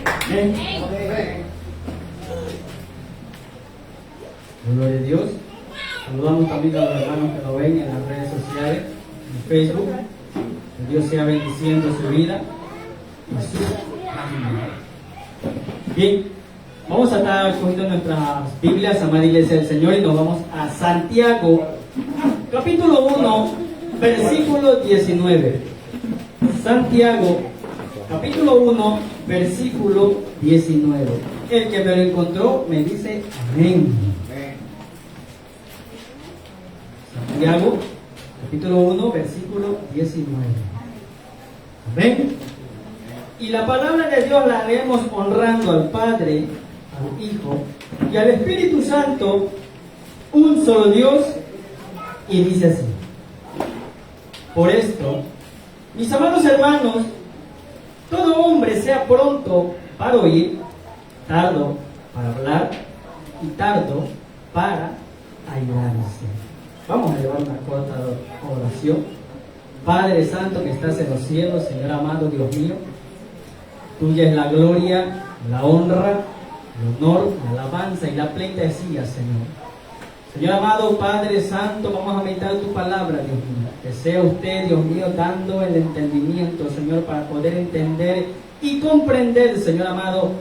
Amén. Gloria a Dios. Saludamos también a los hermanos que nos ven en las redes sociales, en Facebook. Que Dios sea bendiciendo su vida y su familia. Bien, vamos a estar cogiendo nuestras Biblias, amada Iglesia del Señor, y nos vamos a Santiago, capítulo 1, versículo 19. Santiago, capítulo 1, versículo 19. El que me lo encontró me dice amén. Santiago, capítulo 1, versículo 19. Amén. Y la palabra de Dios la leemos honrando al Padre, al Hijo y al Espíritu Santo, un solo Dios, y dice así: por esto, mis amados hermanos, todo hombre sea pronto para oír, tardo para hablar y tardo para airarse. Vamos a llevar una corta oración. Padre Santo que estás en los cielos, Señor amado, Dios mío, tuya es la gloria, la honra, el honor, la alabanza y la pleitesía, Señor. Señor amado, Padre Santo, vamos a meditar tu palabra, Dios mío. Que sea usted, Dios mío, dando el entendimiento, Señor, para poder entender y comprender, Señor amado,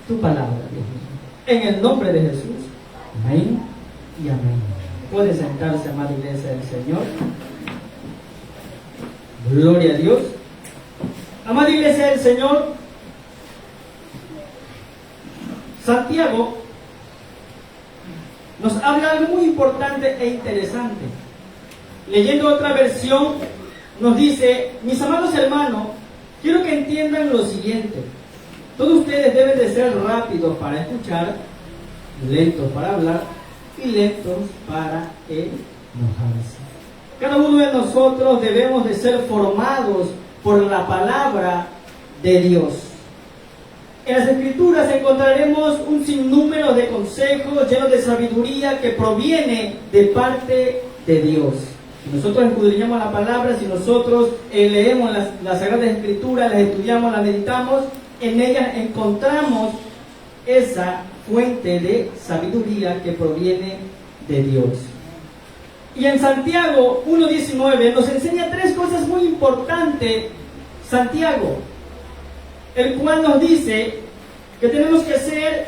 tu palabra, Dios mío. En el nombre de Jesús. Amén y amén. Puede sentarse, amada Iglesia del Señor. Gloria a Dios. Amada Iglesia del Señor, Santiago nos habla algo muy importante e interesante. Leyendo otra versión, nos dice: mis amados hermanos, quiero que entiendan lo siguiente. Todos ustedes deben de ser rápidos para escuchar, lentos para hablar y lentos para enojarse. Cada uno de nosotros debemos de ser formados por la palabra de Dios. En las Escrituras encontraremos un sinnúmero de consejos llenos de sabiduría que proviene de parte de Dios. Si nosotros escudriñamos la palabra, si nosotros leemos las Sagradas Escrituras, las estudiamos, las meditamos, en ellas encontramos esa fuente de sabiduría que proviene de Dios. Y en Santiago 1.19 nos enseña tres cosas muy importantes, Santiago, el cual nos dice que tenemos que ser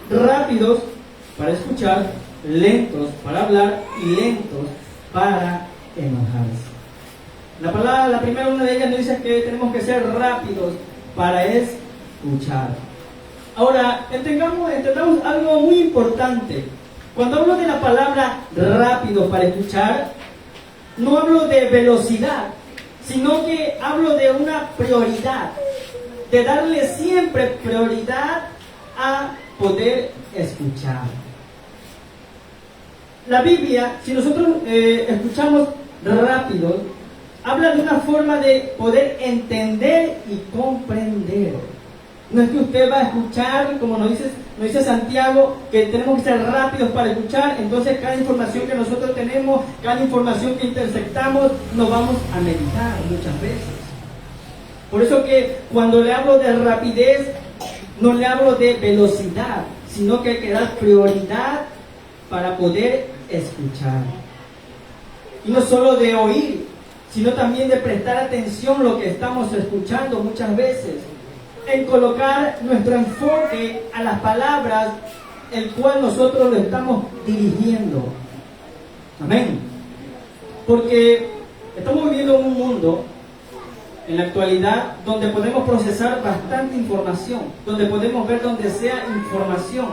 rápidos para escuchar, lentos para hablar y lentos para enojarse. La primera una de ellas nos dice que tenemos que ser rápidos para escuchar. Ahora, entendamos algo muy importante. Cuando hablo de la palabra rápido para escuchar, no hablo de velocidad, sino que hablo de una prioridad, de darle siempre prioridad a poder escuchar. La Biblia, si nosotros escuchamos rápido, habla de una forma de poder entender y comprender. No es que usted va a escuchar, como nos dice Santiago, que tenemos que ser rápidos para escuchar. Entonces cada información que nosotros tenemos, cada información que intersectamos, nos vamos a meditar muchas veces. Por eso que cuando le hablo de rapidez, no le hablo de velocidad, sino que hay que dar prioridad para poder escuchar. Y no solo de oír, sino también de prestar atención a lo que estamos escuchando muchas veces. En colocar nuestro enfoque a las palabras, el cual nosotros lo estamos dirigiendo. Amén. Porque estamos viviendo en un mundo, en la actualidad, donde podemos procesar bastante información, donde podemos ver donde sea información.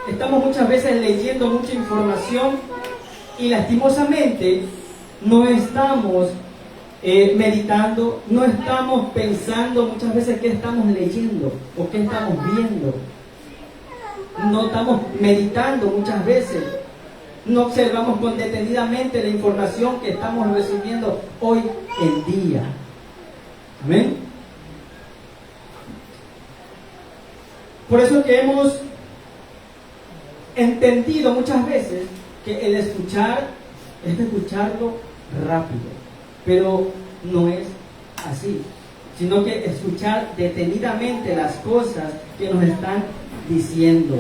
Estamos muchas veces leyendo mucha información y lastimosamente no estamos meditando, no estamos pensando muchas veces qué estamos leyendo o qué estamos viendo. No estamos meditando muchas veces. No observamos con detenidamente la información que estamos recibiendo hoy en día. Amén. Por eso que hemos entendido muchas veces que el escuchar es escucharlo rápido. Pero no es así, sino que escuchar detenidamente las cosas que nos están diciendo.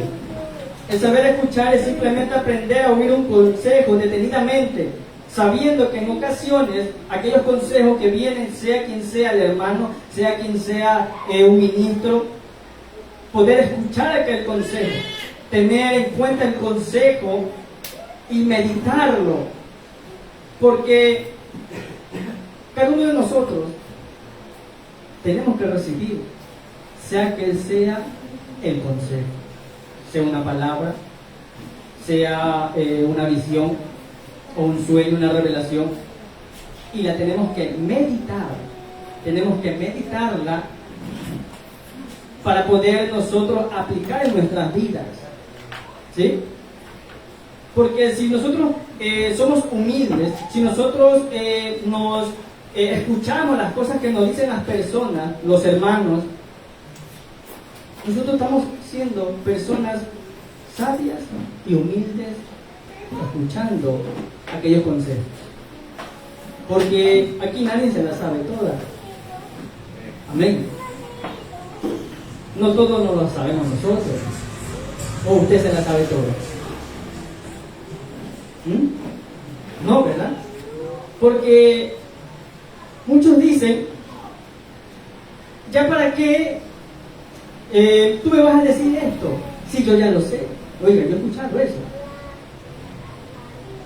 El saber escuchar es simplemente aprender a oír un consejo detenidamente, sabiendo que en ocasiones aquellos consejos que vienen, sea quien sea el hermano, sea quien sea un ministro, poder escuchar aquel consejo, tener en cuenta el consejo y meditarlo, porque cada uno de nosotros tenemos que recibir, sea que sea el consejo, sea una palabra, sea una visión o un sueño, una revelación, y la tenemos que meditarla para poder nosotros aplicar en nuestras vidas, ¿sí? Porque si nosotros somos humildes, si nosotros nos escuchamos las cosas que nos dicen las personas, los hermanos, nosotros estamos siendo personas sabias y humildes, escuchando aquellos consejos. Porque aquí nadie se la sabe toda. Amén. No todos nos lo sabemos nosotros. O usted se la sabe toda. No, ¿verdad? Porque muchos dicen, ¿ya para qué tú me vas a decir esto? Si yo ya lo sé. Oiga, yo he escuchado eso.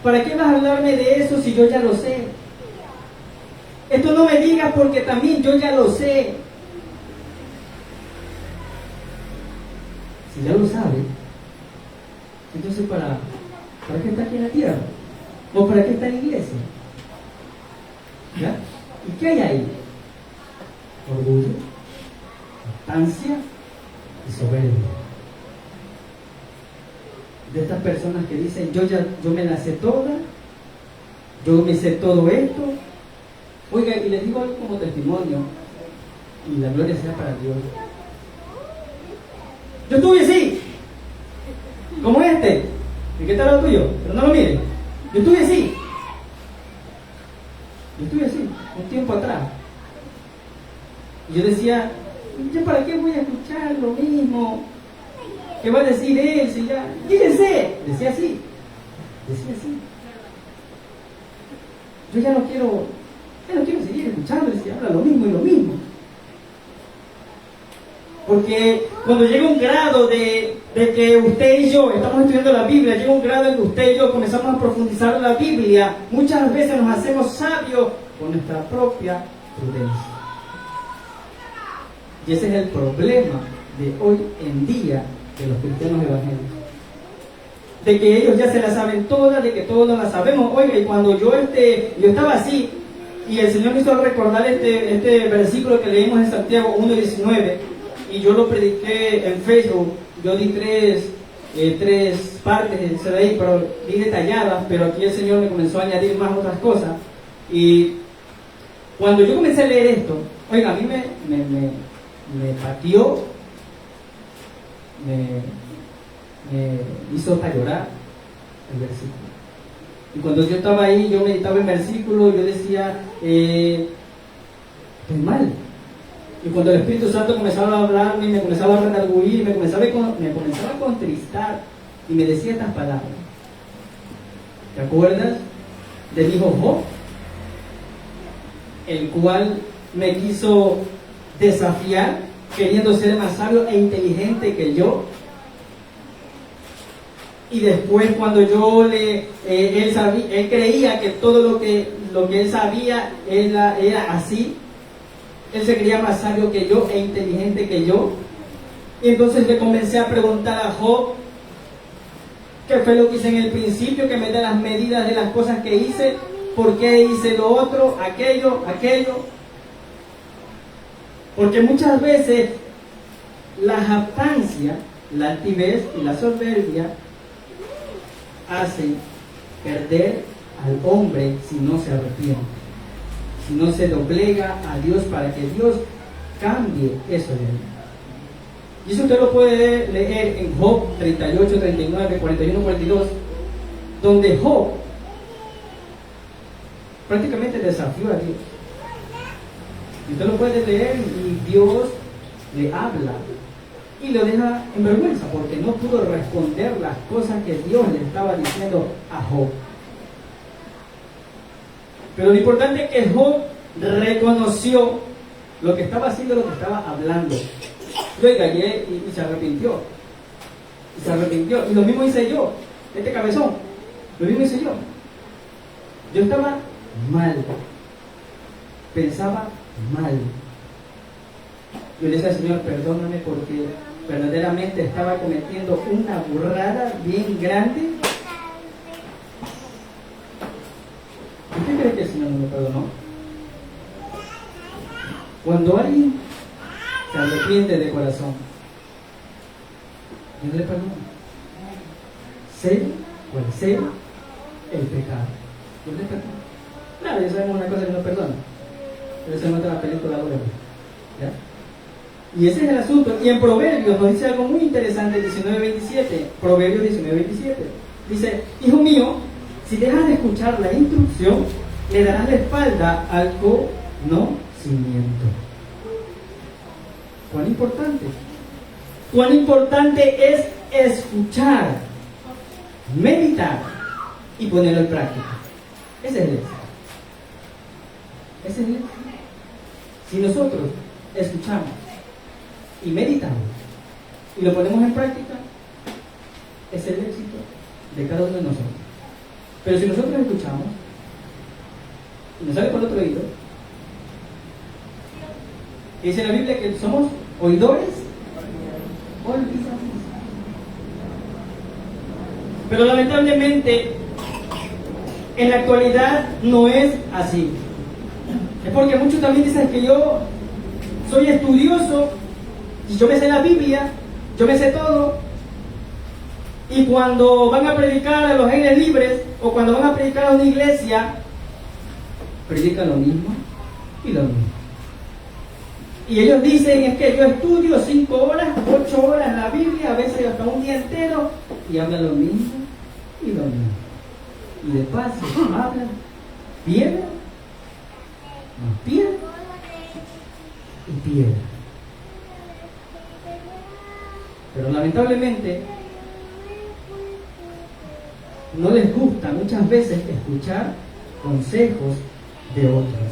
¿Para qué vas a hablarme de eso si yo ya lo sé? Esto no me digas porque también yo ya lo sé. Si ya lo sabe, entonces ¿para qué está aquí en la tierra? ¿O para qué está en la iglesia? ¿Ya? ¿Y qué hay ahí? Orgullo, jactancia y soberbia. De estas personas que dicen, yo me la sé toda, yo me sé todo esto. Oiga, y les digo algo como testimonio, y la gloria sea para Dios. Yo estuve así, como este, ¿y qué tal lo tuyo? Pero no lo miren. Yo estuve así, un tiempo atrás. Y yo decía, ¿ya para qué voy a escuchar lo mismo? ¿Qué va a decir él? Si ya, fíjense, decía así. Yo ya no quiero seguir escuchando, si habla lo mismo y lo mismo. Porque cuando llega un grado de que usted y yo estamos estudiando la Biblia, llega un grado en que usted y yo comenzamos a profundizar la Biblia, muchas veces nos hacemos sabios con nuestra propia prudencia. Y ese es el problema de hoy en día de los cristianos evangélicos, de que ellos ya se la saben todas, de que todos la sabemos. Oiga, y cuando yo estaba así, y el Señor me hizo recordar este versículo que leímos en Santiago 1:19, y yo lo prediqué en Facebook. Yo di tres partes de ahí, pero di detalladas, pero aquí el Señor me comenzó a añadir más otras cosas. Y cuando yo comencé a leer esto, oiga, a mí me pateó, me hizo hasta llorar el versículo. Y cuando yo estaba ahí, yo meditaba el versículo, yo decía, estoy mal. Y cuando el Espíritu Santo comenzaba a hablarme, me comenzaba a redarguir, me comenzaba a contristar, y me decía estas palabras. ¿Te acuerdas del hijo Job? El cual me quiso desafiar, queriendo ser más sabio e inteligente que yo. Y después, cuando él creía que todo lo que él sabía era así, él se creía más sabio que yo e inteligente que yo. Y entonces le comencé a preguntar a Job qué fue lo que hice en el principio, que me dé las medidas de las cosas que hice, por qué hice lo otro, aquello. Porque muchas veces la jactancia, la altivez y la soberbia hacen perder al hombre si no se arrepiente, si no se doblega a Dios para que Dios cambie eso de él. Y eso usted lo puede leer en Job 38, 39, 41, 42, donde Job prácticamente desafió a Dios. Y usted lo puede leer y Dios le habla y lo deja en vergüenza porque no pudo responder las cosas que Dios le estaba diciendo a Job. Pero lo importante es que Job reconoció lo que estaba haciendo, lo que estaba hablando. Y se arrepintió. Y se arrepintió. Y lo mismo hice yo, este cabezón. Lo mismo hice yo. Yo estaba mal. Pensaba mal. Yo le decía al Señor, perdóname porque verdaderamente estaba cometiendo una burrada bien grande. ¿Usted cree que el Señor no me perdonó? Cuando alguien se arrepiente de corazón, Dios le perdona. Sea cual sea el pecado, Dios le perdona. Claro, ya sabemos una cosa que no perdona. Pero eso no es la película de ¿ya? Y ese es el asunto. Y en Proverbios nos dice algo muy interesante, 19:27. Proverbios 19:27. Dice, hijo mío, si dejas de escuchar la instrucción, le darás la espalda al conocimiento. ¿Cuán importante? ¿Cuán importante es escuchar, meditar y ponerlo en práctica? Ese es el éxito. Ese es el éxito. Si nosotros escuchamos y meditamos y lo ponemos en práctica, es el éxito de cada uno de nosotros. Pero si nosotros escuchamos y nos sale por otro oído, dice la Biblia que somos oidores olvidadizos. Pero lamentablemente en la actualidad no es así. Es porque muchos también dicen que yo soy estudioso y yo me sé la Biblia, yo me sé todo. Y cuando van a predicar a los aires libres o cuando van a predicar a una iglesia, predican lo mismo y lo mismo. Y ellos dicen, es que yo estudio 5 horas, 8 horas la Biblia, a veces hasta un día entero, y hablan lo mismo y lo mismo. Y de paso hablan, piedra, más piedra y piedra. Pero lamentablemente no les gusta muchas veces escuchar consejos de otros.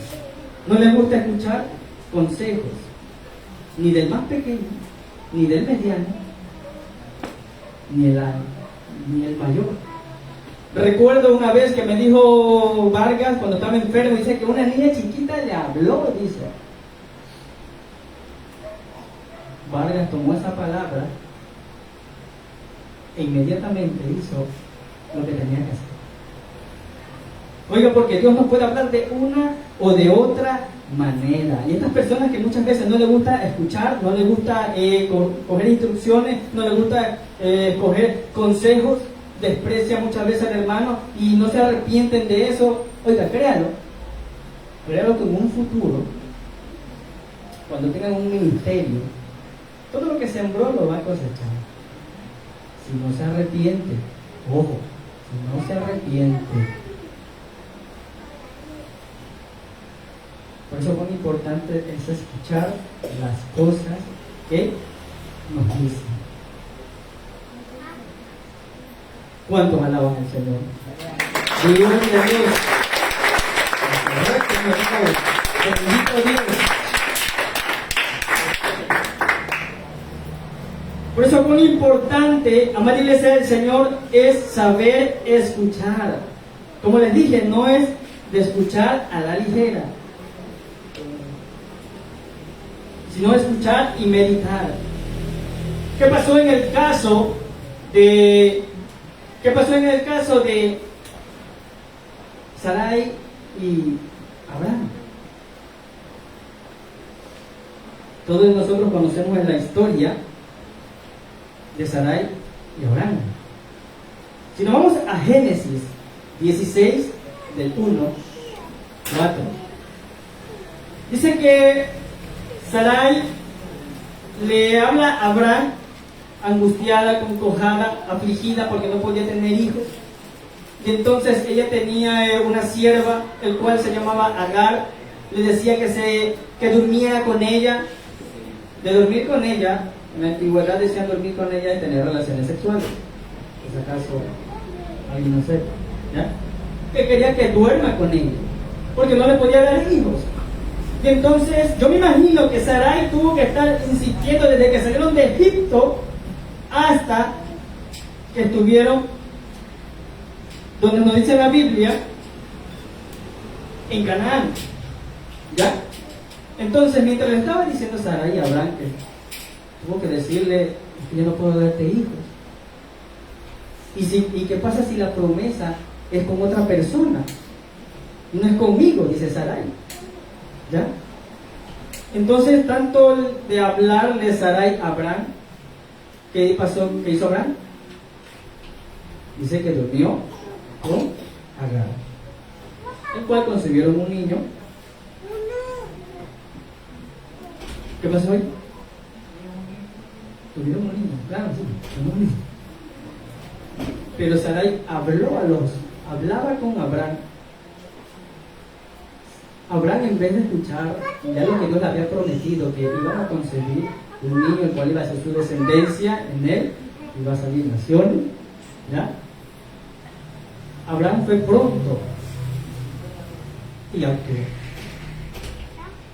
No les gusta escuchar consejos ni del más pequeño, ni del mediano, ni el mayor. Recuerdo una vez que me dijo Vargas cuando estaba enfermo, dice que una niña chiquita le habló, dice. Vargas tomó esa palabra e inmediatamente hizo lo que tenía que hacer. Oiga, porque Dios nos puede hablar de una o de otra manera. Y estas personas que muchas veces no les gusta escuchar, no les gusta coger instrucciones, no les gusta coger consejos, desprecian muchas veces al hermano y no se arrepienten de eso. Oiga, créalo que en un futuro, cuando tengan un ministerio, todo lo que sembró lo va a cosechar. Si no se arrepiente, ojo, si no se arrepiente. Por eso muy importante es escuchar las cosas que nos dicen. ¿Cuántos alaban al Señor? Gloria a Dios. Bendito Dios. Por eso muy importante, amada iglesia del Señor, es saber escuchar. Como les dije, no es de escuchar a la ligera, sino escuchar y meditar. ¿Qué pasó en el caso de Sarai y Abraham? Todos nosotros conocemos la historia de Sarai y Abraham. Si nos vamos a Génesis 16 del 1-4, dice que Sarai le habla a Abraham, angustiada, concojada, afligida porque no podía tener hijos. Y entonces ella tenía una sierva, el cual se llamaba Agar, le decía que durmiera con ella. De dormir con ella, en la antigüedad decían dormir con ella y tener relaciones sexuales. ¿Es acaso alguien no sé? ¿Ya? Que quería que duerma con ella, porque no le podía dar hijos. Y entonces yo me imagino que Sarai tuvo que estar insistiendo desde que salieron de Egipto hasta que estuvieron, donde nos dice la Biblia, en Canaán. ¿Ya? Entonces, mientras le estaba diciendo Sarai a Abraham que tuvo que decirle que yo no puedo darte hijos. ¿Y qué pasa si la promesa es con otra persona? No es conmigo, dice Sarai. ¿Ya? Entonces, tanto de hablarle Sarai a Abraham, ¿qué pasó? ¿Qué hizo Abraham? Dice que durmió con Agar, el cual concebieron un niño. ¿Qué pasó hoy? Tuvieron un niño, claro, sí, tuvieron un niño. Pero Sarai hablaba con Abraham. Abraham, en vez de escuchar ya lo que Dios le había prometido, que iban a concebir un niño el cual iba a ser su descendencia, en él iba a salir nación, ¿ya? Abraham fue pronto y actuó.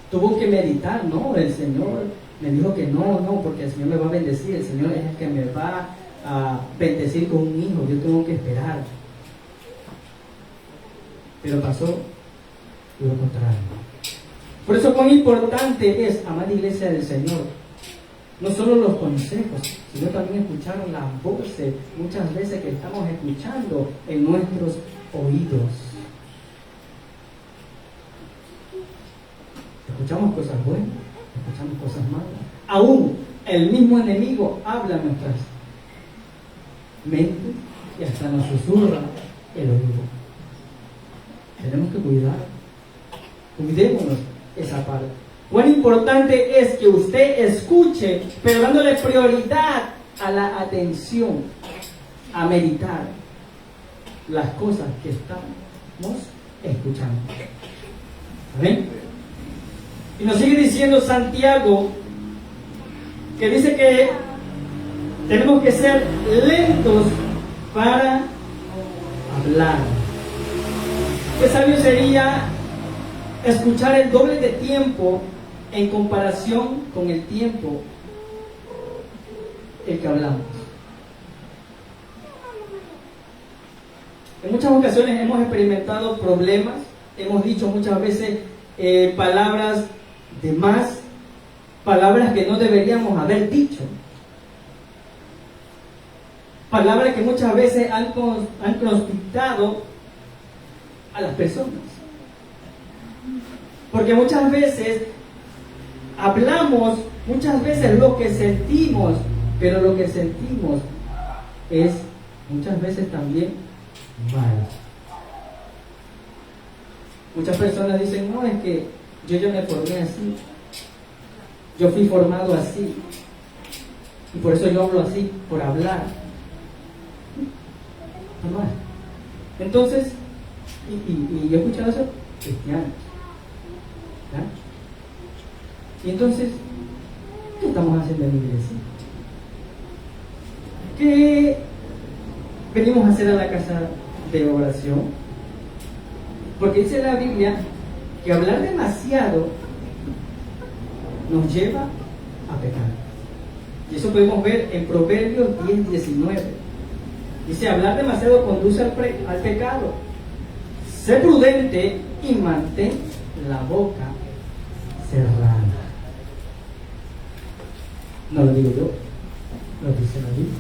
Tuvo que meditar, no, el Señor me dijo que no, porque el Señor me va a bendecir, el Señor es el que me va a bendecir con un hijo, yo tengo que esperar. Pero pasó lo contrario. Por eso cuán importante es, amada iglesia del Señor, no solo los consejos, sino también escuchar las voces, muchas veces que estamos escuchando en nuestros oídos. Escuchamos cosas buenas, escuchamos cosas malas. Aún el mismo enemigo habla en nuestras mentes y hasta nos susurra el oído. Tenemos que cuidémonos esa parte. Cuán importante es que usted escuche, pero dándole prioridad a la atención, a meditar las cosas que estamos escuchando. ¿Amén? Y nos sigue diciendo Santiago, que dice que tenemos que ser lentos para hablar. Qué sabio sería escuchar el doble de tiempo en comparación con el tiempo el que hablamos. En muchas ocasiones hemos experimentado problemas, hemos dicho muchas veces palabras de más, palabras que no deberíamos haber dicho, palabras que muchas veces han conquistado a las personas. Porque muchas veces hablamos, muchas veces lo que sentimos, pero lo que sentimos es muchas veces también mal. Muchas personas dicen, no, es que yo ya me formé así, yo fui formado así, y por eso yo hablo así, por hablar. Normal. Entonces, y yo he escuchado eso cristianos. ¿Ya? Y entonces, ¿qué estamos haciendo en la iglesia? ¿Qué venimos a hacer a la casa de oración? Porque dice la Biblia que hablar demasiado nos lleva a pecar. Y eso podemos ver en Proverbios 10:19. Dice, hablar demasiado conduce al pecado. Sé prudente y mantén la boca cerrada. No lo digo yo, lo dice la Biblia.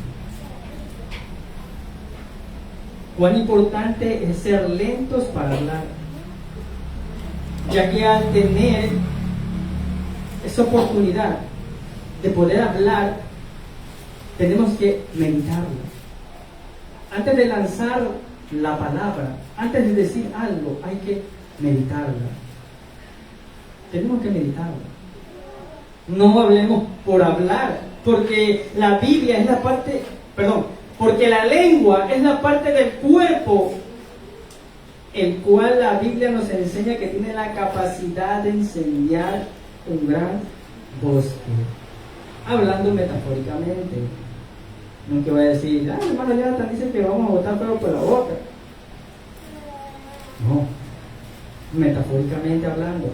Cuán importante es ser lentos para hablar, ya que al tener esa oportunidad de poder hablar, tenemos que meditarlo. Antes de lanzar la palabra, antes de decir algo, hay que meditarla. Tenemos que meditarla. No hablemos por hablar, porque la Biblia es la parte, porque la lengua es la parte del cuerpo el cual la Biblia nos enseña que tiene la capacidad de incendiar un gran bosque. Hablando metafóricamente. No que voy a decir, ay hermano Jonathan dice que vamos a botar fuego por la boca. No, metafóricamente hablando.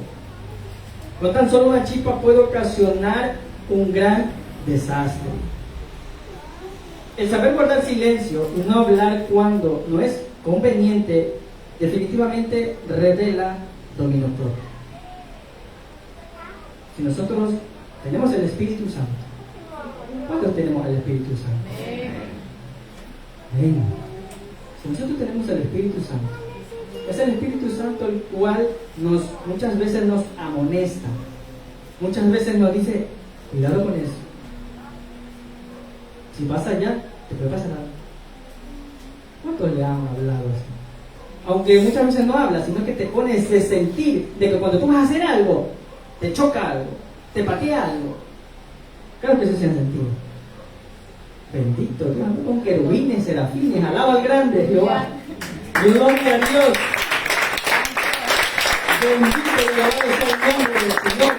Con tan solo una chispa puede ocasionar un gran desastre. El saber guardar silencio y no hablar cuando no es conveniente definitivamente revela dominio propio. Si nosotros tenemos el Espíritu Santo, ¿cuántos tenemos el Espíritu Santo? Amén. Si nosotros tenemos el Espíritu Santo, es el Espíritu Santo el cual muchas veces nos amonesta, muchas veces nos dice, cuidado con eso. Si pasa allá, te puede pasar algo. ¿Cuántos le han hablado así? Aunque muchas veces no habla, sino que te pone ese sentir de que cuando tú vas a hacer algo, te choca algo, te patea algo. Claro que eso se ha sentido. Bendito Dios, con querubines, serafines, alaba al grande Jehová. Gloria a Dios. Bendito y alabado sea el nombre del Señor.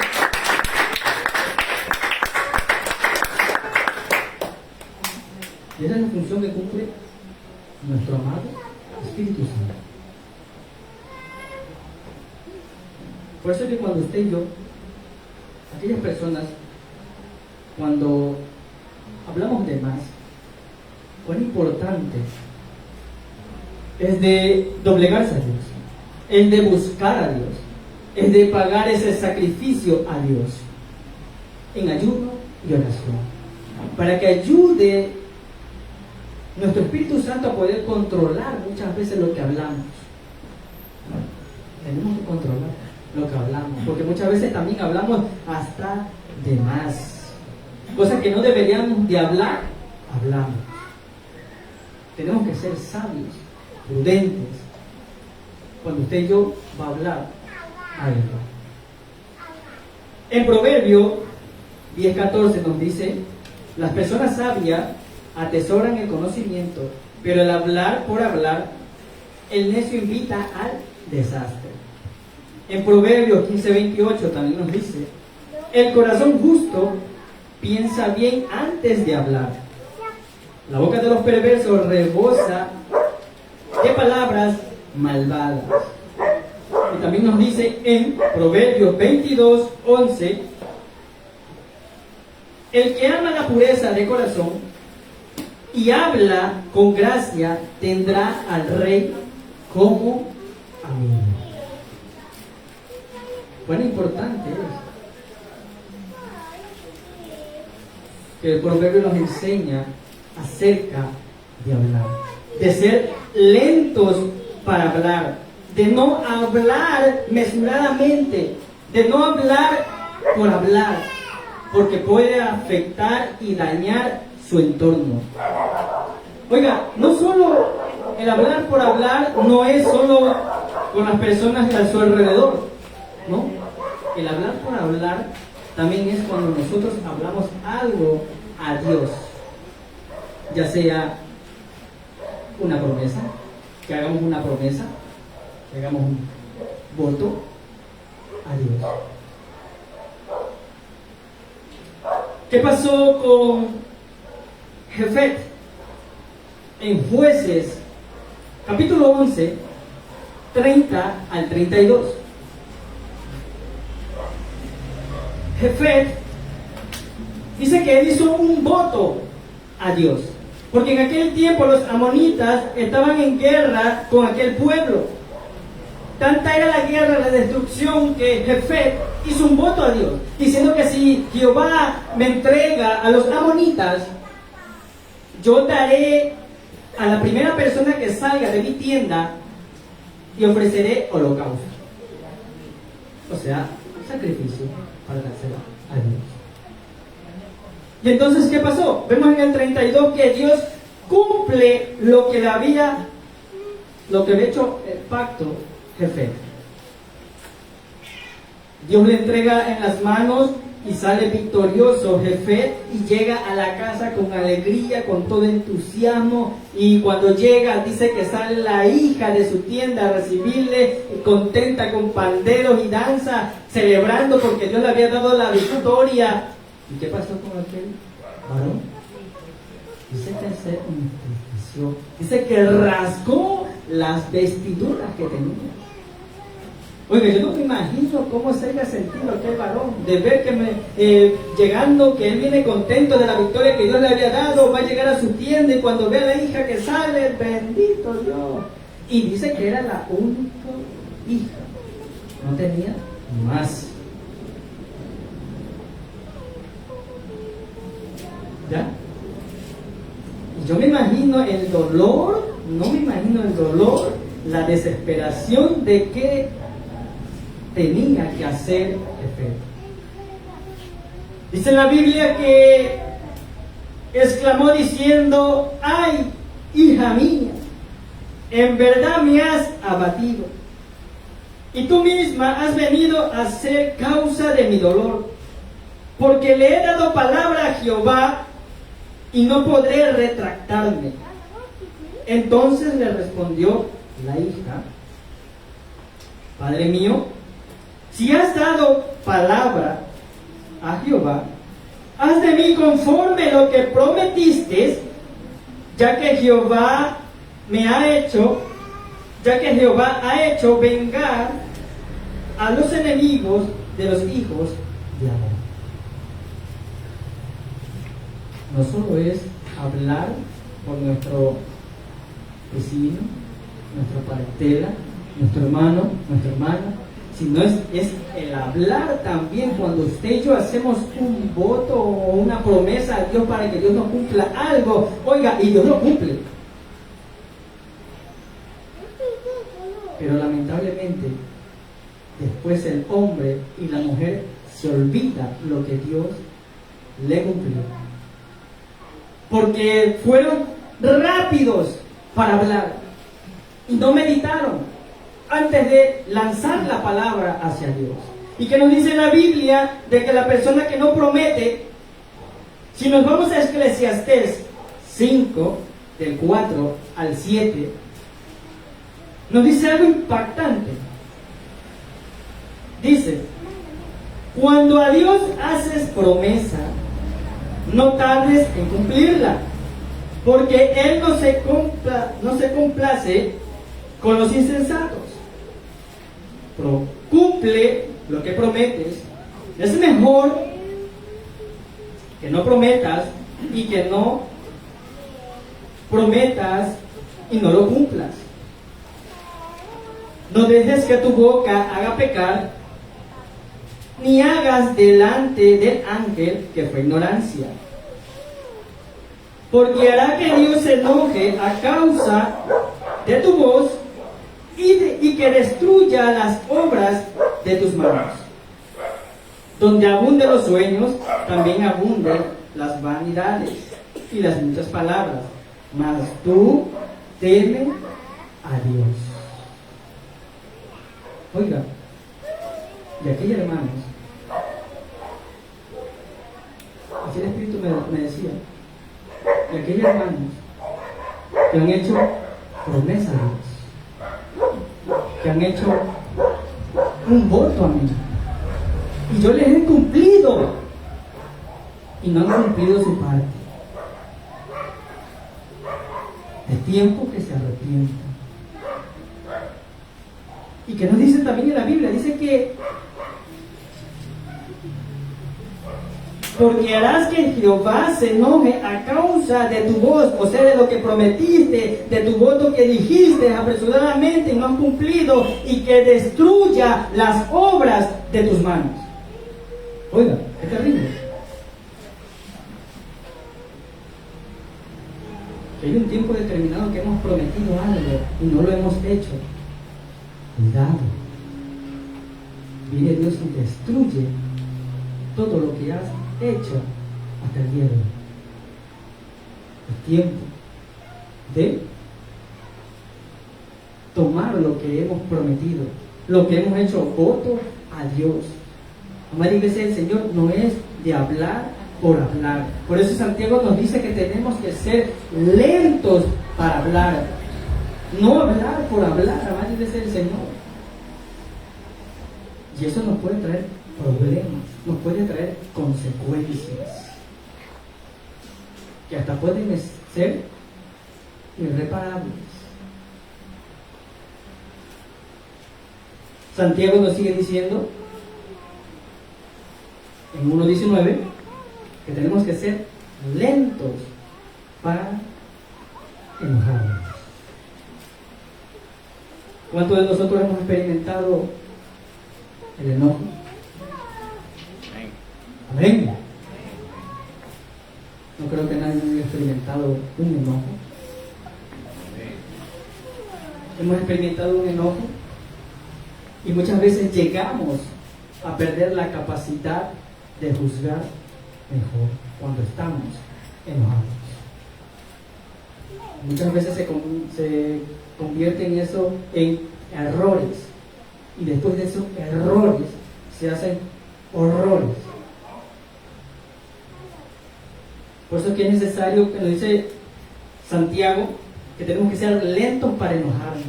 Y esa es la función que cumple nuestro amado Espíritu Santo. Por eso es que cuando usted y yo, aquellas personas, cuando hablamos de más, cuán importante es de doblegarse a Dios, es de buscar a Dios, es de pagar ese sacrificio a Dios en ayuno y oración, para que ayude nuestro Espíritu Santo a poder controlar muchas veces lo que hablamos. Tenemos que controlar lo que hablamos, porque muchas veces también hablamos hasta de más, cosas que no deberíamos de hablar, hablamos. Tenemos que ser sabios, prudentes, cuando usted y yo va a hablar algo. En Proverbio 10:14 nos dice, las personas sabias atesoran el conocimiento, pero el hablar por hablar, el necio invita al desastre. En Proverbios 15:28 también nos dice, el corazón justo piensa bien antes de hablar. La boca de los perversos rebosa de palabras malvadas. Y también nos dice en Proverbios 22:11, el que ama la pureza de corazón y habla con gracia tendrá al rey como amigo. Cuán importante es que el proverbio nos enseña acerca de hablar, de ser lentos para hablar, de no hablar mesuradamente, de no hablar por hablar, porque puede afectar y dañar su entorno. Oiga, no solo el hablar por hablar no es solo con las personas a su alrededor, ¿no? El hablar por hablar también es cuando nosotros hablamos algo a Dios, ya sea una promesa, que hagamos una promesa, que hagamos un voto a Dios. ¿Qué pasó con Jefet en Jueces capítulo 11 30 al 32? Jefet dice que él hizo un voto a Dios, porque en aquel tiempo los amonitas estaban en guerra con aquel pueblo. Tanta era la guerra, la destrucción, que Jefet hizo un voto a Dios, diciendo que si Jehová me entrega a los amonitas, yo daré a la primera persona que salga de mi tienda y ofreceré holocausto. O sea, sacrificio para dárselo a Dios. Y entonces, ¿qué pasó? Vemos en el 32 que Dios cumple lo que había hecho el pacto Jefet. Dios le entrega en las manos y sale victorioso Jefet y llega a la casa con alegría, con todo entusiasmo, y cuando llega dice que sale la hija de su tienda a recibirle, contenta con panderos y danza, celebrando porque Dios le había dado la victoria. ¿Y qué pasó con aquel varón? Dice que se entristeció, dice que rasgó las vestiduras que tenía. Oiga, yo no me imagino cómo se haya sentido aquel varón de ver que llegando, que él viene contento de la victoria que Dios le había dado, va a llegar a su tienda y cuando ve a la hija que sale, bendito Dios. Y dice que era la única hija, no tenía más. ¿Ya? Y yo me imagino el dolor, no me imagino el dolor, la desesperación de que tenía que hacer Jefet. Dice en la Biblia que exclamó diciendo: ¡ay, hija mía! En verdad me has abatido, y tú misma has venido a ser causa de mi dolor, porque le he dado palabra a Jehová y no podré retractarme. Entonces le respondió la hija: Padre mío, si has dado palabra a Jehová, haz de mí conforme lo que prometiste, ya que Jehová ha hecho vengar a los enemigos de los hijos de Amón. No solo es hablar por nuestro vecino, nuestra parentela, nuestro hermano, nuestra hermana, sino es el hablar también cuando usted y yo hacemos un voto o una promesa a Dios para que Dios nos cumpla algo. Oiga, y Dios lo cumple. Pero lamentablemente, después el hombre y la mujer se olvidan lo que Dios le cumplió. Porque fueron rápidos para hablar y no meditaron antes de lanzar la palabra hacia Dios. Y que nos dice la Biblia de que la persona que no promete, si nos vamos a Eclesiastés 5, del 4 al 7, nos dice algo impactante. Dice: cuando a Dios haces promesa, no tardes en cumplirla, porque Él no se complace con los insensatos. Cumple lo que prometes. Es mejor que no prometas y que no prometas y no lo cumplas. No dejes que tu boca haga pecar, ni hagas delante del ángel que fue ignorancia, porque hará que Dios se enoje a causa de tu voz y que destruya las obras de tus manos. Donde abunden los sueños, también abunden las vanidades y las muchas palabras, mas tú teme a Dios. Oiga, y aquí, hermanos, así el Espíritu me decía, y aquellos hermanos que han hecho promesa a Dios, que han hecho un voto a mí, y yo les he cumplido, y no han cumplido su parte. Es tiempo que se arrepientan. Y que nos dice también en la Biblia, dice que porque harás que Jehová se enoje a causa de tu voz, o sea, de lo que prometiste, de tu voto que dijiste apresuradamente y no has cumplido, y que destruya las obras de tus manos. Oiga, es terrible. Que hay un tiempo determinado que hemos prometido algo y no lo hemos hecho. Cuidado. Viene Dios y destruye todo lo que has hecho hasta el día de hoy. Es tiempo de tomar lo que hemos prometido, lo que hemos hecho voto a Dios. Amada iglesia del Señor, no es de hablar por hablar. Por eso Santiago nos dice que tenemos que ser lentos para hablar. No hablar por hablar, amada iglesia del Señor. Y eso nos puede traer problemas, nos puede traer consecuencias que hasta pueden ser irreparables. Santiago nos sigue diciendo en 1:19 que tenemos que ser lentos para enojarnos. ¿Cuántos de nosotros hemos experimentado el enojo? Amén. No creo que nadie haya experimentado un enojo. Hemos experimentado un enojo y muchas veces llegamos a perder la capacidad de juzgar mejor cuando estamos enojados. Muchas veces se convierte en eso en errores y después de esos errores se hacen horrores. Por eso es que es necesario, que nos dice Santiago, que tenemos que ser lentos para enojarnos,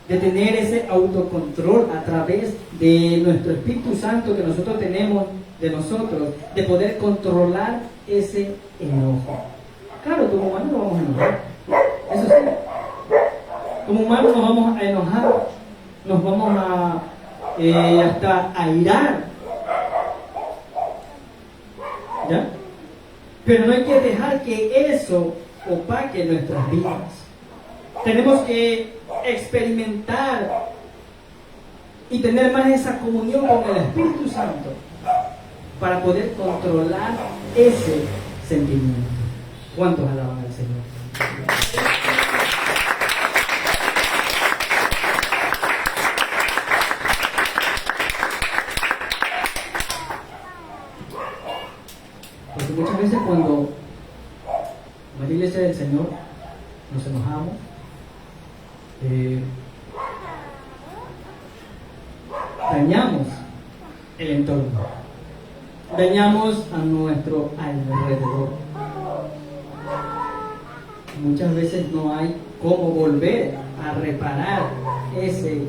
de tener ese autocontrol a través de nuestro Espíritu Santo que nosotros tenemos de nosotros, de poder controlar ese enojo. Claro, como humanos nos vamos a enojar, eso sí. Como humanos nos vamos a enojar, nos vamos a hasta airar, ¿ya? Pero no hay que dejar que eso opaque nuestras vidas. Tenemos que experimentar y tener más esa comunión con el Espíritu Santo para poder controlar ese sentimiento. ¿Cuántos alaban al Señor? Porque muchas veces cuando en la iglesia del Señor nos enojamos, dañamos el entorno, dañamos a nuestro alrededor. Muchas veces no hay cómo volver a reparar ese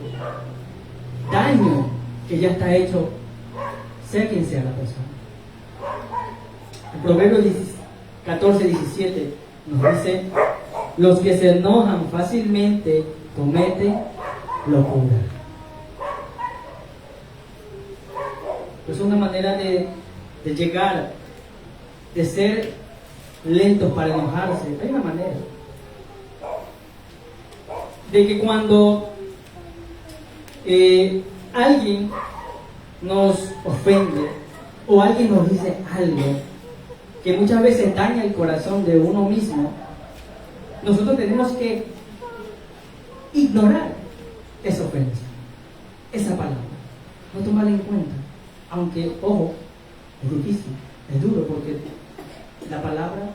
daño que ya está hecho, sea quien sea la persona. El Proverbio 14:17 nos dice: los que se enojan fácilmente cometen locura. Es una manera de llegar, de ser lentos para enojarse. Hay una manera de que cuando alguien nos ofende o alguien nos dice algo que muchas veces daña el corazón de uno mismo, nosotros tenemos que ignorar esa ofensa, esa palabra, no tomarla en cuenta. Aunque, ojo, es difícil, es duro, porque la palabra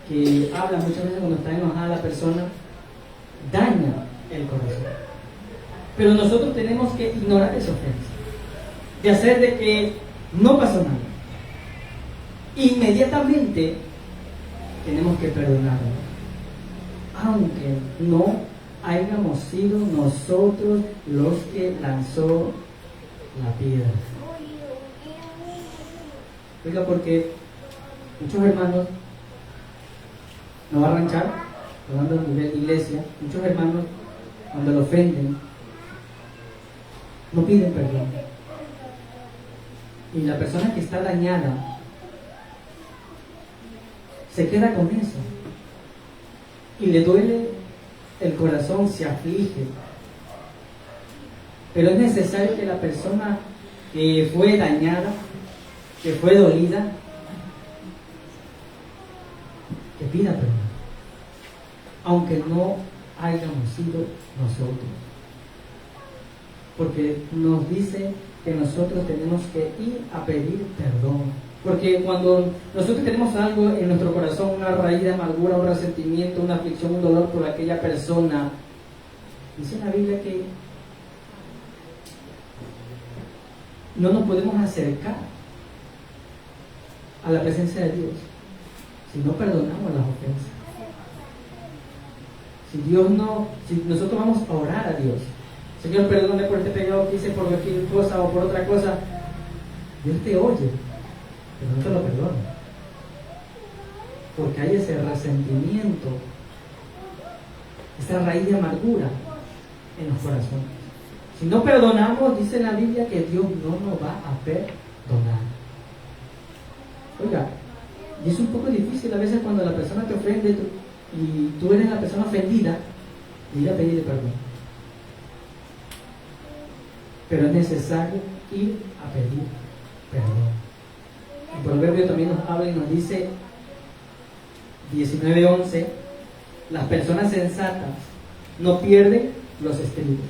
que habla muchas veces cuando está enojada la persona daña el corazón. Pero nosotros tenemos que ignorar esa ofensa, de hacer de que no pasó nada. Inmediatamente tenemos que perdonarlo, aunque no hayamos sido nosotros los que lanzó la piedra. Oiga, porque muchos hermanos, no va a arranchar, hablando a nivel de iglesia, muchos hermanos cuando lo ofenden no piden perdón, y la persona que está dañada se queda con eso y le duele el corazón, se aflige. Pero es necesario que la persona que fue dañada, que fue dolida, que pida perdón, aunque no hayamos sido nosotros, porque nos dice que nosotros tenemos que ir a pedir perdón. Porque cuando nosotros tenemos algo en nuestro corazón, una raíz de amargura, un resentimiento, una aflicción, un dolor por aquella persona, dice la Biblia que no nos podemos acercar a la presencia de Dios si no perdonamos las ofensas. Si nosotros vamos a orar a Dios, Señor, perdóname por este pecado que hice, por cualquier cosa o por otra cosa, Dios te oye, pero no te lo perdona, porque hay ese resentimiento, esa raíz de amargura en los corazones. Si no perdonamos, dice la Biblia que Dios no nos va a perdonar. Oiga, y es un poco difícil a veces cuando la persona te ofende y tú eres la persona ofendida, ir a pedirle perdón. Pero es necesario ir a pedir perdón. El proverbio también nos habla y nos dice 19:11, las personas sensatas no pierden los estribos.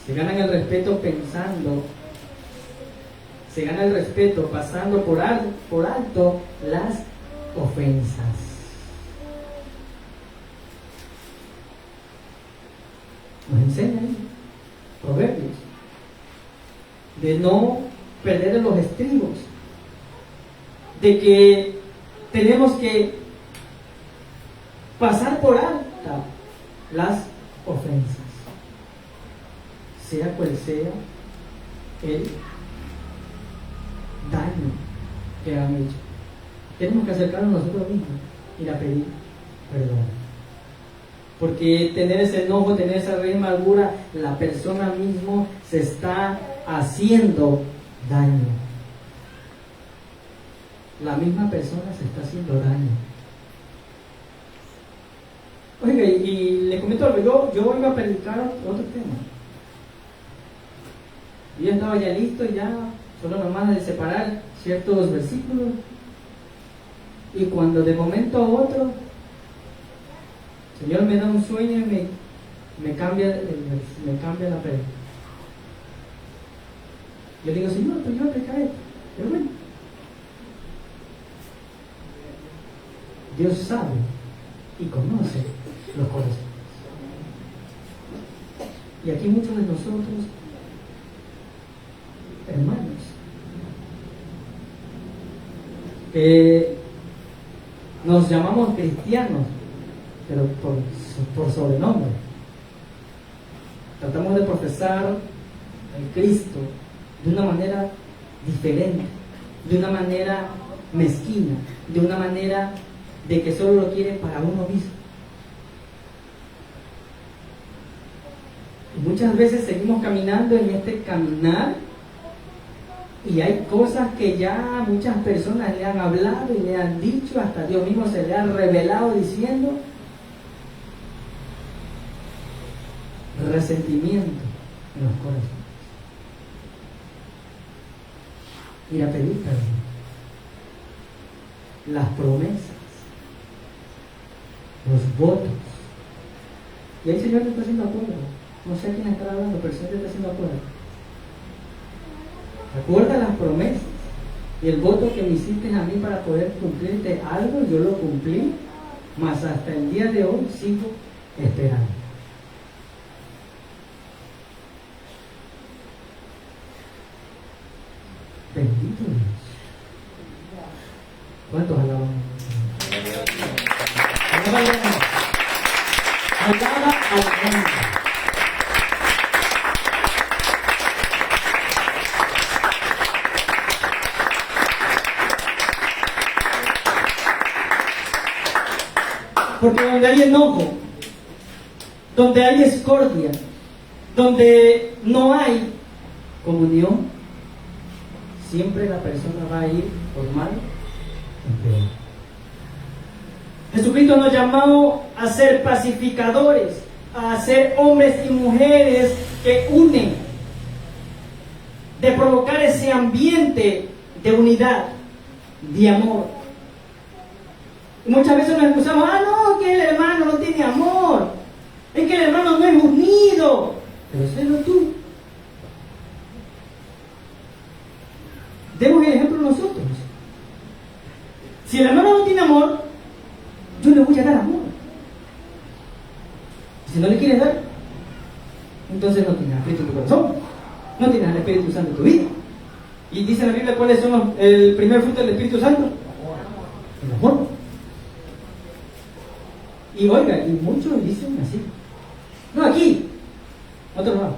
Se ganan el respeto se gana el respeto pasando por alto las ofensas. Nos enseña ahí, Proverbios, de no perder los estribos, de que tenemos que pasar por alta las ofensas, sea cual sea el daño que han hecho. Tenemos que acercarnos a nosotros mismos y a pedir perdón. Porque tener ese enojo, tener esa raíz de amargura, la persona mismo se está haciendo daño. La misma persona se está haciendo daño. Oiga, y le comento algo, yo iba a predicar otro tema. Yo estaba ya listo, ya solo nomás de separar ciertos versículos. Y cuando de momento a otro, el Señor me da un sueño y me cambia la fe. Yo digo, Señor, pero yo voy a predicar esto. Pero bueno, Dios sabe y conoce los corazones. Y aquí muchos de nosotros, hermanos, que nos llamamos cristianos, pero por sobrenombre. Tratamos de profesar el Cristo de una manera diferente, de una manera mezquina, de una manera de que solo lo quiere para uno mismo. Y muchas veces seguimos caminando en este caminar y hay cosas que ya muchas personas le han hablado y le han dicho, hasta Dios mismo se le ha revelado diciendo, resentimiento en los corazones. Ir a pedir perdón. Las promesas, los votos. Y ahí el Señor te está haciendo acuerdo. No sé a quién está hablando, pero el Señor te está haciendo acuerdo. Recuerda las promesas y el voto que me hiciste a mí para poder cumplirte algo, yo lo cumplí, mas hasta el día de hoy sigo esperando. Bendito Dios. ¿Cuántos alaban? Alaba al Señor. Porque donde hay enojo, donde hay discordia, donde no hay comunión, siempre la persona va a ir por mal en peor. Jesucristo nos llamó a ser pacificadores, a ser hombres y mujeres que unen, de provocar ese ambiente de unidad, de amor. Y muchas veces nos excusamos, no, que el hermano no tiene amor, es que el hermano no es unido, pero sélo tú. Demos el ejemplo nosotros. Si el hermano no tiene amor, yo le voy a dar amor. Si no le quieres dar, entonces no tienes al Espíritu en tu corazón, no tienes al Espíritu Santo en tu vida, Y dice en la Biblia cuáles son el primer fruto del Espíritu Santo. El amor. Y oiga, y muchos dicen así. No, aquí. Otro lado.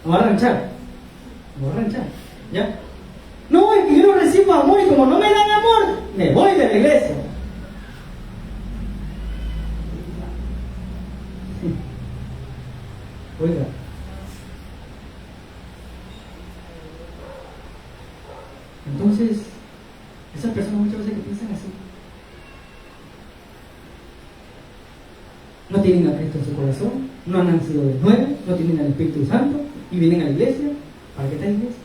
Me voy a arranchar. ¿Ya? No, es que yo no recibo amor y como no me dan amor, me voy de la iglesia. Oiga. Entonces, esas personas muchas veces que piensan así, no tienen a Cristo en su corazón, no han nacido de nuevo, no tienen al Espíritu Santo y vienen a la iglesia. ¿Para qué está la iglesia?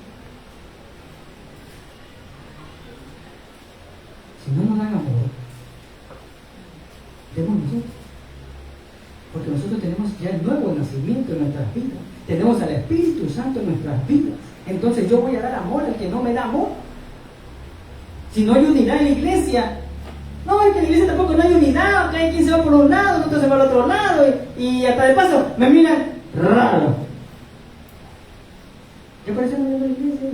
Si no nos dan amor, demos nosotros. Porque nosotros tenemos ya el nuevo nacimiento en nuestras vidas. Tenemos al Espíritu Santo en nuestras vidas. Entonces yo voy a dar amor al que no me da amor. Si no hay unidad en la iglesia, no, es que en la iglesia tampoco no hay unidad, hay quien se va por un lado, otro se va al otro lado, y hasta de paso me miran raro. ¿Qué parece en la iglesia?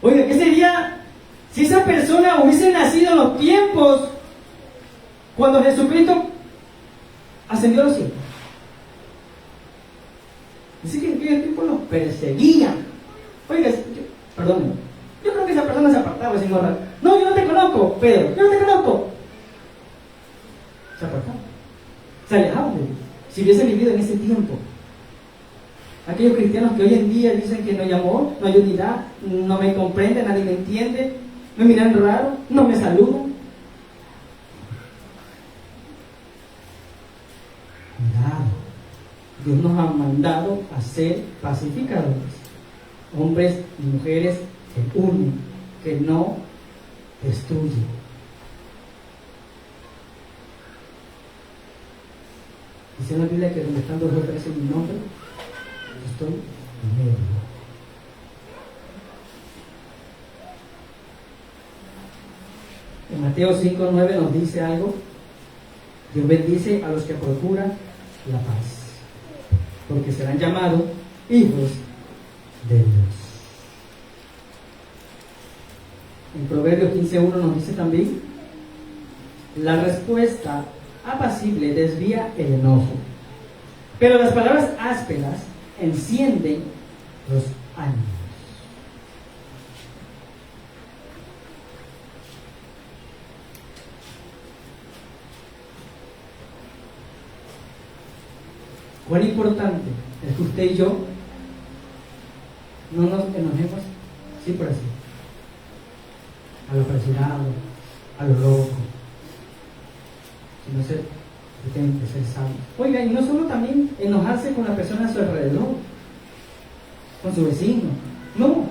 Oiga, ¿qué sería si esa persona hubiese nacido en los tiempos cuando Jesucristo ascendió a los cielos? Dice que en aquel tiempo los perseguían. Oiga, perdónenme, yo creo que esa persona se apartaba y decía, no, yo no te conozco, Pedro, yo no te conozco. Se apartaba, se alejaba de Dios. Si hubiese vivido en ese tiempo, aquellos cristianos que hoy en día dicen que no hay amor, no hay unidad, no me comprenden, nadie me entiende, me miran raro, no me saludan. Cuidado, Dios nos ha mandado a ser pacificadores, hombres y mujeres que unen, que no destruyen. Dice en la Biblia que donde están dos o tres en mi nombre, yo estoy en medio. En Mateo 5:9 nos dice algo. Dios bendice a los que procuran la paz, porque serán llamados hijos de Dios. En Proverbios 15:1 nos dice también: la respuesta apacible desvía el enojo, pero las palabras ásperas encienden los ánimos. Cuán importante es que usted y yo no nos enojemos así por así, a lo apresurado, a lo loco, sino ser, que tienen que ser sabios. Oiga, y no solo también enojarse con la persona a su alrededor, con su vecino, no,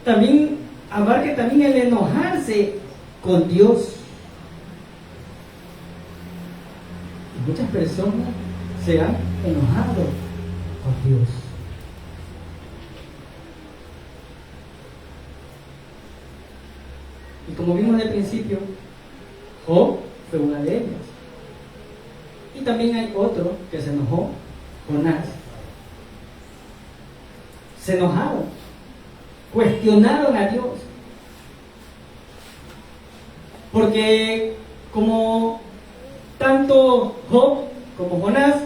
también abarque también el enojarse con Dios. Y muchas personas se han enojado con Dios. Y como vimos al principio, Job fue una de ellas. Y también hay otro que se enojó, Jonás. Se enojaron, cuestionaron a Dios. Porque como tanto Job como Jonás,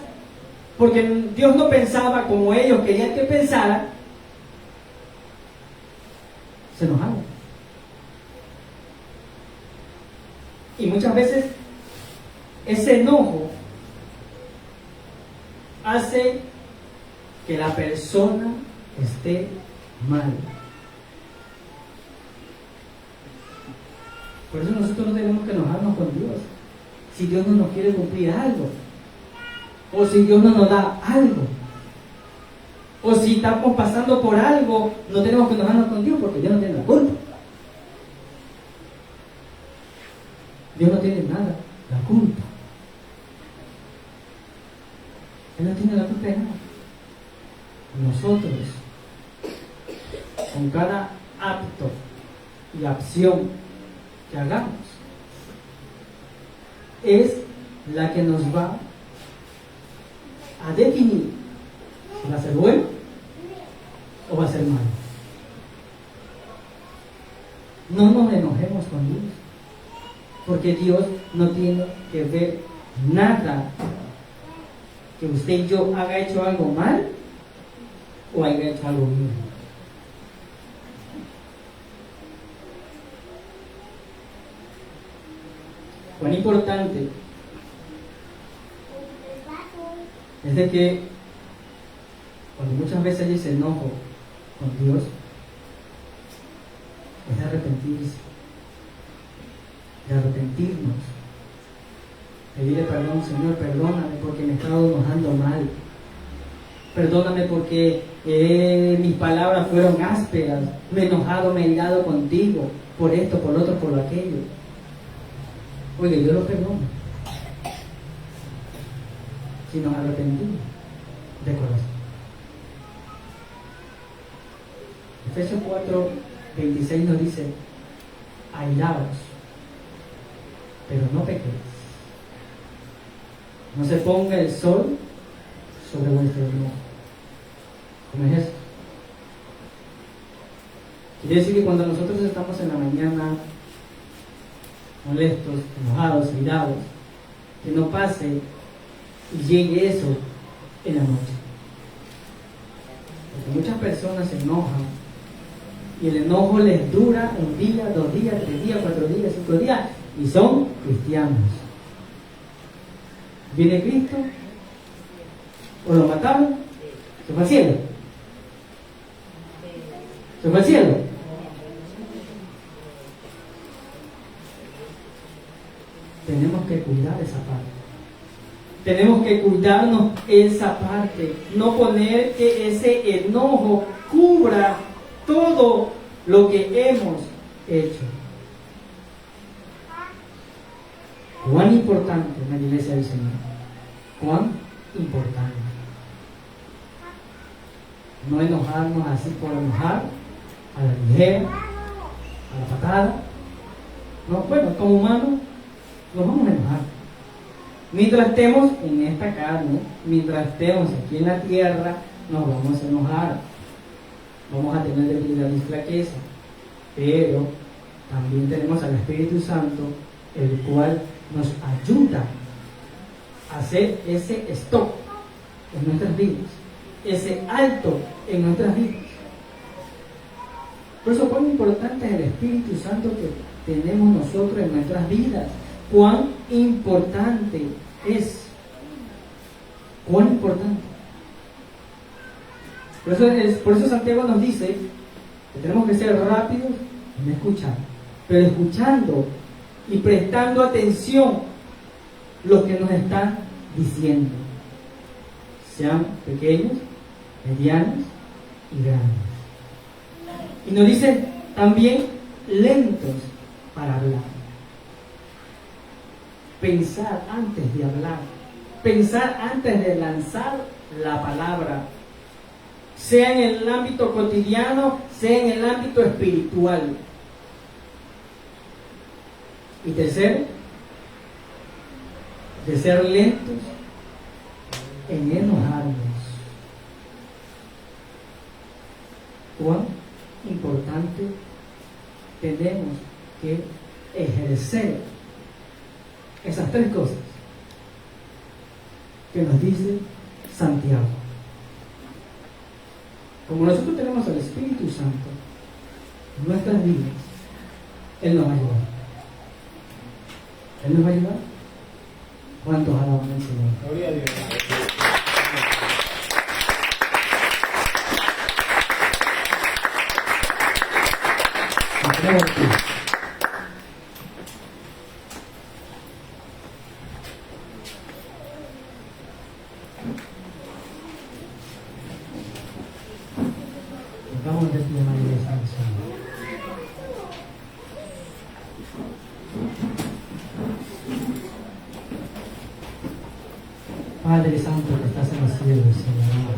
porque Dios no pensaba como ellos querían que pensara, se enojaron. Y muchas veces ese enojo hace que la persona esté mal. Por eso nosotros no tenemos que enojarnos con Dios. Si Dios no nos quiere cumplir algo, o si Dios no nos da algo, o si estamos pasando por algo, no tenemos que enojarnos con Dios porque Dios no tiene la culpa. Dios no tiene nada, la culpa. Él no tiene la culpa de nada. Nosotros, con cada acto y acción que hagamos, es la que nos va a definir si va a ser bueno o va a ser malo. No nos enojemos con Dios, porque Dios no tiene que ver nada que usted y yo haya hecho algo mal o haya hecho algo bien. Cuán importante es de que cuando muchas veces hay ese enojo con Dios, es de arrepentirse, de arrepentirnos, pedirle perdón, Señor, perdóname porque me he estado enojando mal, perdóname porque mis palabras fueron ásperas, me he enojado, me he irado contigo, por esto, por lo otro, por lo aquello. Oye, yo lo perdono, si nos arrepentimos de corazón. Efesios 4:26 nos dice: airaos, pero no pequéis. No se ponga el sol sobre vuestro enojo. ¿Cómo es eso? Quiere decir que cuando nosotros estamos en la mañana molestos, enojados, irados, que no pase y llegue eso en la noche. Porque muchas personas se enojan y el enojo les dura un día, 2 días, 3 días, 4 días, 5 días y son cristianos. Viene Cristo, o lo mataron, se fue al cielo. Se fue al cielo. Tenemos que cuidar esa parte. Tenemos que cuidarnos esa parte. No poner que ese enojo cubra todo lo que hemos hecho. Cuán importante en la iglesia del Señor. Cuán importante. No enojarnos así por enojar, a la ligera, a la patada. No, bueno, como humanos nos vamos a enojar. Mientras estemos en esta carne, mientras estemos aquí en la tierra, nos vamos a enojar. Vamos a tener debilidad y flaqueza. Pero también tenemos al Espíritu Santo, el cual nos ayuda a hacer ese stop en nuestras vidas, ese alto en nuestras vidas. Por eso, cuán importante es el Espíritu Santo que tenemos nosotros en nuestras vidas. Cuán importante es. Cuán importante. Por eso Santiago nos dice que tenemos que ser rápidos en escuchar, pero escuchando y prestando atención lo que nos están diciendo, sean pequeños, medianos y grandes. Y nos dice también lentos para hablar. Pensar antes de hablar, pensar antes de lanzar la palabra, sea en el ámbito cotidiano, sea en el ámbito espiritual. Y tercero, de ser lentos en enojarnos. Cuán importante tenemos que ejercer esas 3 cosas que nos dice Santiago. Como nosotros tenemos al Espíritu Santo en nuestras vidas, Él nos va a ayudar. Él nos va a ayudar. ¿Cuántos alaban al Señor? Gloria a Dios. Vamos a decir a María de San Señor. Padre Santo que estás en los cielos, Señor.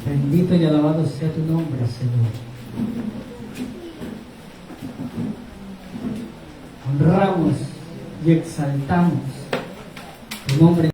Bendito y alabado sea tu nombre, Señor. Honramos y exaltamos tu nombre.